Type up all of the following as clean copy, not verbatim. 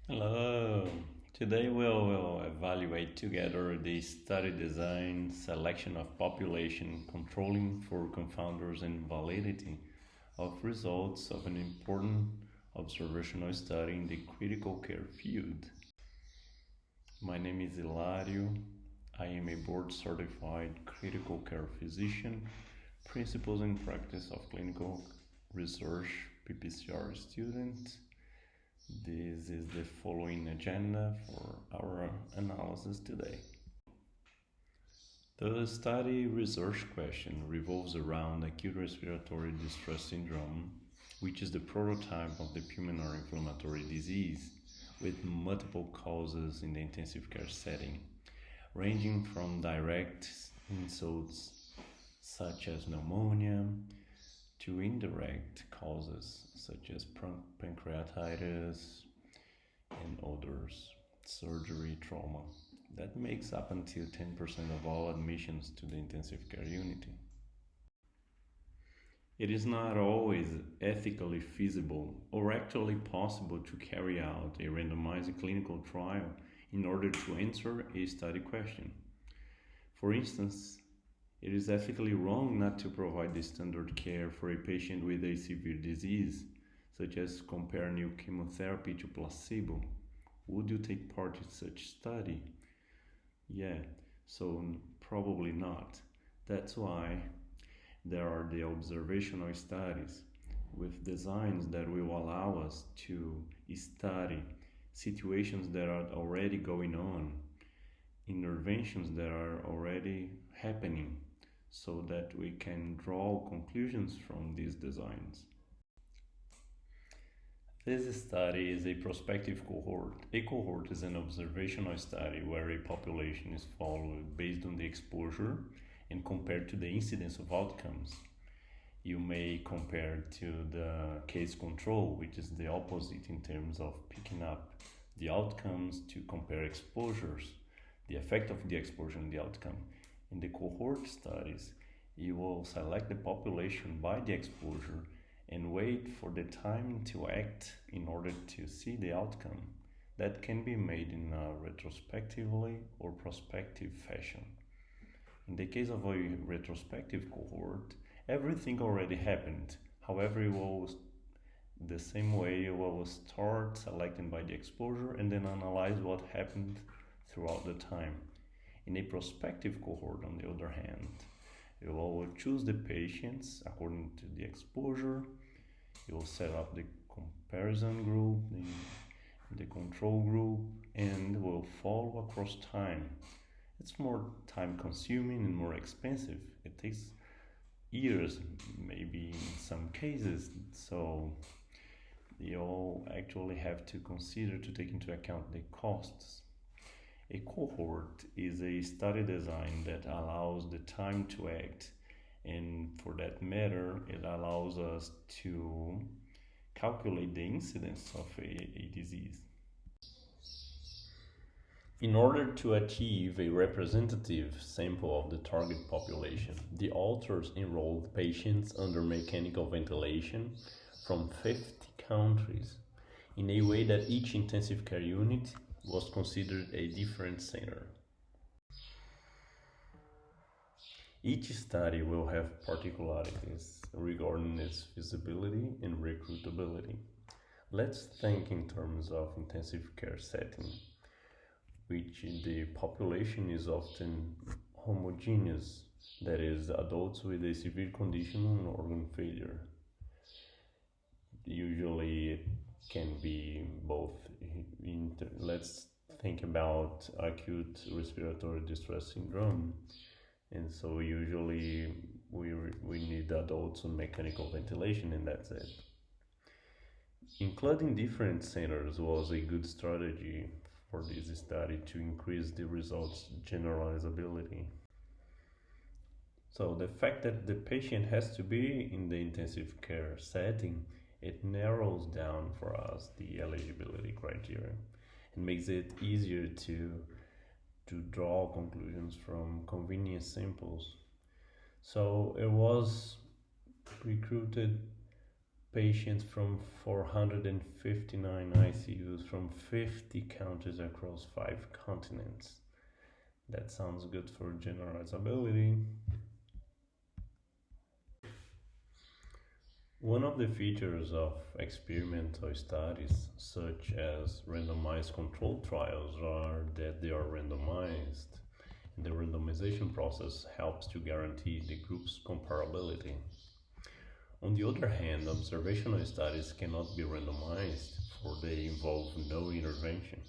Hello. Today we'll evaluate together the study design, selection of population, controlling for confounders and validity of results of an important observational study in the critical care field. My name is Hilario. I am a board certified critical care physician, principles and practice of clinical research PPCR student. This is the following agenda for our analysis today. The study research question revolves around acute respiratory distress syndrome, which is the prototype of the pulmonary inflammatory disease with multiple causes in the intensive care setting, ranging from direct insults such as pneumonia to indirect causes such as pancreatitis and others, surgery, trauma. That makes up until 10% of all admissions to the intensive care unit. It is not always ethically feasible or actually possible to carry out a randomized clinical trial in order to answer a study question. For instance, it is ethically wrong not to provide the standard care for a patient with a severe disease, such as compare new chemotherapy to placebo. Would you take part in such study? Yeah, so probably not. That's why there are the observational studies with designs that will allow us to study situations that are already going on, interventions that are already happening, so that we can draw conclusions from these designs. This study is a prospective cohort. A cohort is an observational study where a population is followed based on the exposure and compared to the incidence of outcomes. You may compare to the case control, which is the opposite in terms of picking up the outcomes, to compare exposures, the effect of the exposure and the outcome. In the cohort studies, you will select the population by the exposure and wait for the time to act in order to see the outcome. That can be made in a retrospectively or prospective fashion. In the case of a retrospective cohort, everything already happened. However, the same way you will start selecting by the exposure and then analyze what happened throughout the time. In a prospective cohort, on the other hand, you will choose the patients according to the exposure. You will set up the comparison group, the control group, and will follow across time. It's more time consuming and more expensive. It takes years, maybe in some cases, so you'll actually have to consider to take into account the costs. A cohort is a study design that allows the time to act, and for that matter, it allows us to calculate the incidence of a disease. In order to achieve a representative sample of the target population, the authors enrolled patients under mechanical ventilation from 50 countries in a way that each intensive care unit was considered a different center. Each study will have particularities regarding its feasibility and recruitability. Let's think in terms of intensive care setting, which the population is often homogeneous, that is, adults with a severe condition and organ failure. Usually it can be both. Let's think about acute respiratory distress syndrome, and so usually we need adults on mechanical ventilation, and that's it. Including different centers was a good strategy for this study to increase the results generalizability. So the fact that the patient has to be in the intensive care setting, it narrows down for us the eligibility criteria and makes it easier to draw conclusions from convenience samples. So it was recruited patients from 459 ICUs from 50 countries across 5 continents. That sounds good for generalizability. One of the features of experimental studies, such as randomized controlled trials, are that they are randomized. The randomization process helps to guarantee the group's comparability. On the other hand, observational studies cannot be randomized, for they involve no intervention.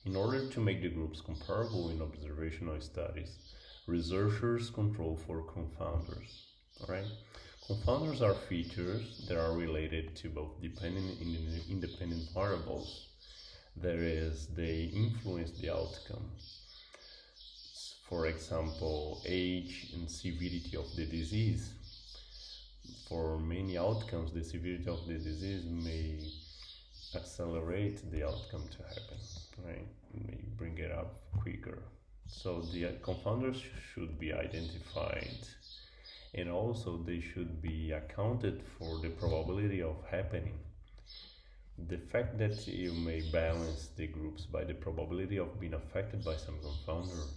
In order to make the groups comparable in observational studies, researchers control for confounders. Alright? Confounders are features that are related to both dependent and independent variables. That is, they influence the outcome. For example, age and severity of the disease. For many outcomes, the severity of the disease may accelerate the outcome to happen, right? It may bring it up quicker. So the confounders should be identified, and also they should be accounted for the probability of happening. The fact that you may balance the groups by the probability of being affected by some confounder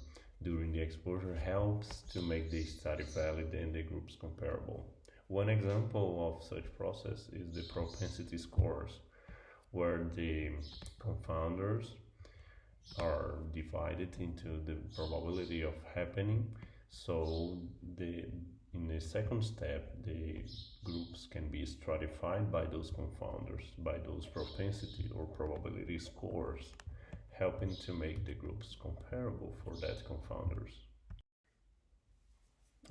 during the exposure helps to make the study valid and the groups comparable. One example of such process is the propensity scores, where the confounders are divided into the probability of happening. So in the second step, the groups can be stratified by those confounders, by those propensity or probability scores, helping to make the groups comparable for that confounders.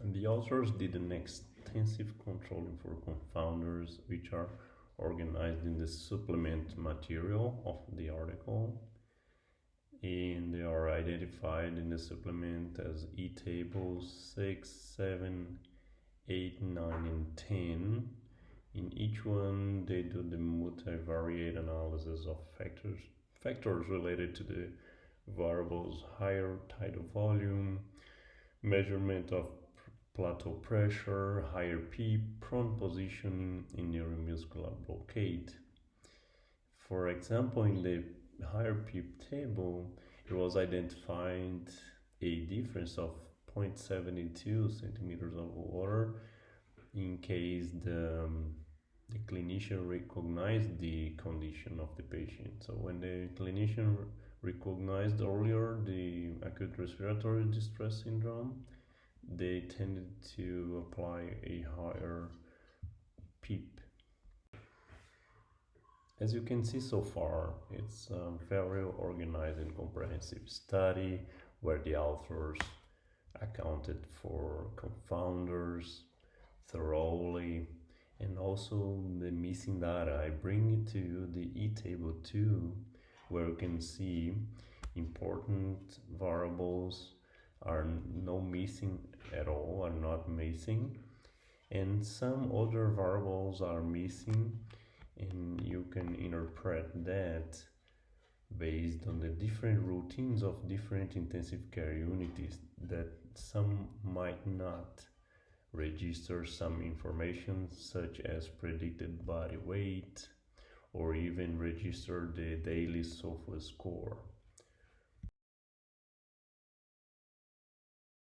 And the authors did an extensive controlling for confounders, which are organized in the supplement material of the article, and they are identified in the supplement as e-tables 6, 7, 8, 9, and 10. In each one, they do the multivariate analysis of factors related to the variables: higher tidal volume, measurement of plateau pressure, higher P, prone positioning, and neuromuscular blockade. For example, in the higher P table, it was identified a difference of 0.72 centimeters of water in case the clinician recognized the condition of the patient. So when the clinician recognized earlier the acute respiratory distress syndrome, they tended to apply a higher PEEP. As you can see so far, it's a very organized and comprehensive study where the authors accounted for confounders thoroughly, and also the missing data. I bring it to you the e-table 2, where you can see important variables are no missing at all, are not missing, and some other variables are missing, and you can interpret that based on the different routines of different intensive care units, that some might not register some information such as predicted body weight, or even register the daily SOFA score.